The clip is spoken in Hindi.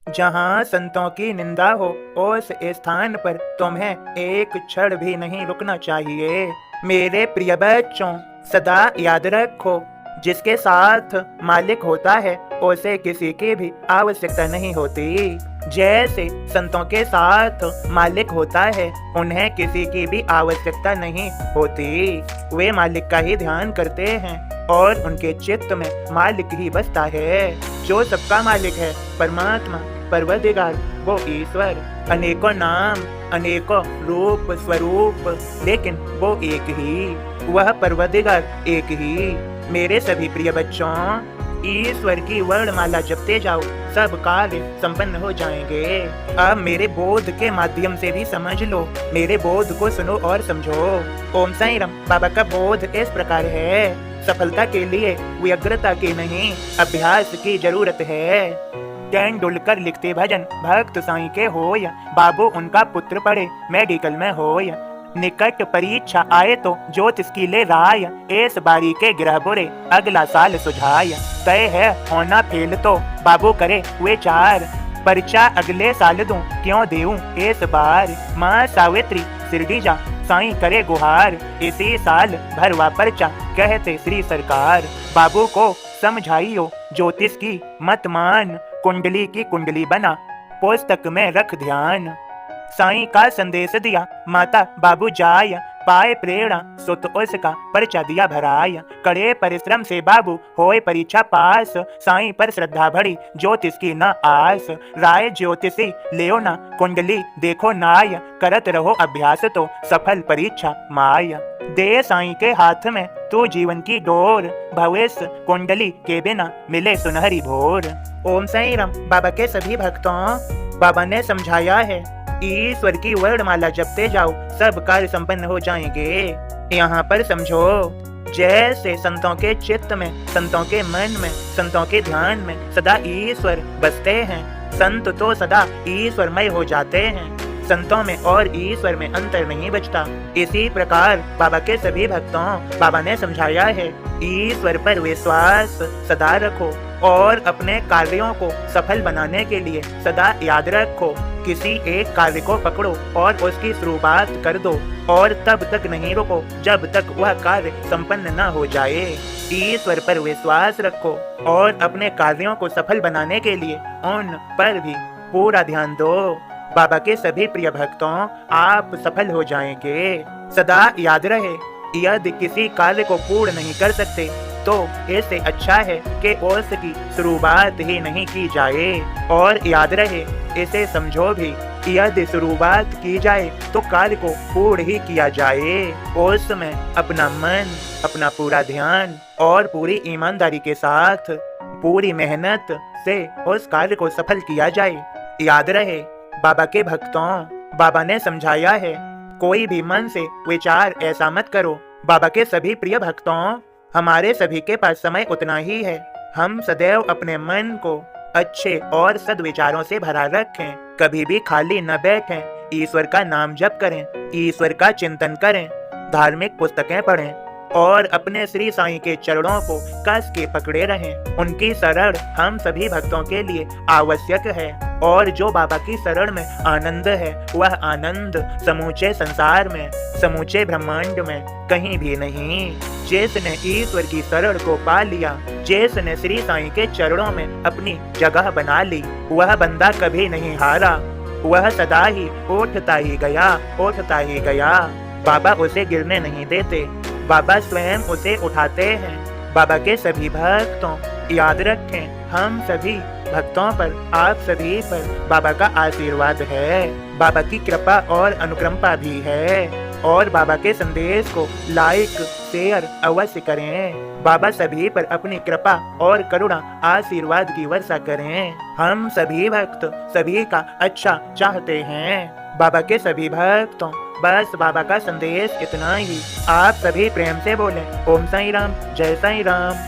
जहाँ संतों की निंदा हो उस स्थान पर तुम्हें एक क्षण भी नहीं रुकना चाहिए। मेरे प्रिय बच्चों, सदा याद रखो, जिसके साथ मालिक होता है उसे किसी की भी आवश्यकता नहीं होती। जैसे संतों के साथ मालिक होता है, उन्हें किसी की भी आवश्यकता नहीं होती। वे मालिक का ही ध्यान करते हैं और उनके चित्त में मालिक ही बसता है। जो सबका मालिक है, परमात्मा, परवरदिगार, वो ईश्वर। अनेकों नाम, अनेकों रूप स्वरूप, लेकिन वो एक ही, वह परवरदिगार एक ही। मेरे सभी प्रिय बच्चों, ईश्वर की वर्णमाला जपते जाओ, सब कार्य संपन्न हो जाएंगे। अब मेरे बोध के माध्यम से भी समझ लो, मेरे बोध को सुनो और समझो। ओम साईं राम। बाबा का बोध इस प्रकार है, सफलता के लिए व्यग्रता की नहीं, अभ्यास की जरूरत है। तेंदुलकर लिखते भजन, भक्त साईं के होय, बाबू उनका पुत्र पढ़े मेडिकल में होय। निकट परीक्षा आए तो ज्योतिष की ले राय, इस बारी के ग्रह बुरे अगला साल सुझाय। तय है होना फेल तो बाबू करे वे चार, पर्चा अगले साल दूं क्यों देऊं इस बार। माँ सावित्री शिरडी जा, साईं करे गुहार, इसी साल भरवा पर्चा कहते श्री सरकार। बाबू को समझाइयो ज्योतिष की मत मान, कुंडली की कुंडली बना पुस्तक में रख ध्यान। साईं का संदेश दिया माता बाबू जाय, पाए प्रेरणा सुत उसका पर्चा दिया भराय। कड़े परिश्रम से बाबू होए परीक्षा पास, साईं पर श्रद्धा भरी ज्योतिष की न आस। राय ज्योतिषी लेओ ना कुंडली देखो नाय, करत रहो अभ्यास तो सफल परीक्षा माय। दे साईं के हाथ में तू जीवन की डोर, भविष्य कुंडली के बिना मिले सुनहरी भोर। ओम साईं राम। बाबा के सभी भक्तों, बाबा ने समझाया है, ईश्वर की वर्णमाला जपते जाओ, सब कार्य संपन्न हो जाएंगे। यहाँ पर समझो, जैसे संतों के चित्त में, संतों के मन में, संतों के ध्यान में सदा ईश्वर बसते हैं, संत तो सदा ईश्वरमय हो जाते हैं। संतों में और ईश्वर में अंतर नहीं बचता। इसी प्रकार बाबा के सभी भक्तों, बाबा ने समझाया है, ईश्वर पर विश्वास सदा रखो और अपने कार्यों को सफल बनाने के लिए सदा याद रखो। किसी एक कार्य को पकड़ो और उसकी शुरुआत कर दो, और तब तक नहीं रुको जब तक वह कार्य संपन्न न हो जाए। ईश्वर पर विश्वास रखो और अपने कार्यों को सफल बनाने के लिए उन पर भी पूरा ध्यान दो। बाबा के सभी प्रिय भक्तों, आप सफल हो जाएंगे। सदा याद रहे, यदि किसी कार्य को पूर्ण नहीं कर सकते तो इससे अच्छा है कि उसकी शुरुआत ही नहीं की जाए। और याद रहे, इसे समझो भी, यदि शुरुआत की जाए तो कार्य को पूर्ण ही किया जाए। उसमें अपना मन, अपना पूरा ध्यान और पूरी ईमानदारी के साथ पूरी मेहनत से उस कार्य को सफल किया जाए। याद रहे, बाबा के भक्तों, बाबा ने समझाया है, कोई भी मन से विचार ऐसा मत करो। बाबा के सभी प्रिय भक्तों, हमारे सभी के पास समय उतना ही है। हम सदैव अपने मन को अच्छे और सद्विचारों से भरा रखें, कभी भी खाली न बैठें। ईश्वर का नाम जप करें, ईश्वर का चिंतन करें, धार्मिक पुस्तकें पढ़ें और अपने श्री साईं के चरणों को कस के पकड़े रहें। उनकी शरण हम सभी भक्तों के लिए आवश्यक है, और जो बाबा की शरण में आनंद है, वह आनंद समूचे संसार में, समूचे ब्रह्मांड में कहीं भी नहीं। जिसने ईश्वर की शरण को पा लिया, जिसने श्री साईं के चरणों में अपनी जगह बना ली, वह बंदा कभी नहीं हारा, वह सदा ही उठता ही गया, उठता ही गया। बाबा उसे गिरने नहीं देते, बाबा स्वयं उसे उठाते हैं। बाबा के सभी भक्तों, याद रखें, हम सभी भक्तों पर, आप सभी पर बाबा का आशीर्वाद है, बाबा की कृपा और अनुकंपा भी है। और बाबा के संदेश को लाइक शेयर अवश्य करें। बाबा सभी पर अपनी कृपा और करुणा आशीर्वाद की वर्षा करें। हम सभी भक्त सभी का अच्छा चाहते हैं। बाबा के सभी भक्तों, बस बाबा का संदेश इतना ही। आप सभी प्रेम से बोलें, ओम साईं राम, जय साईं राम।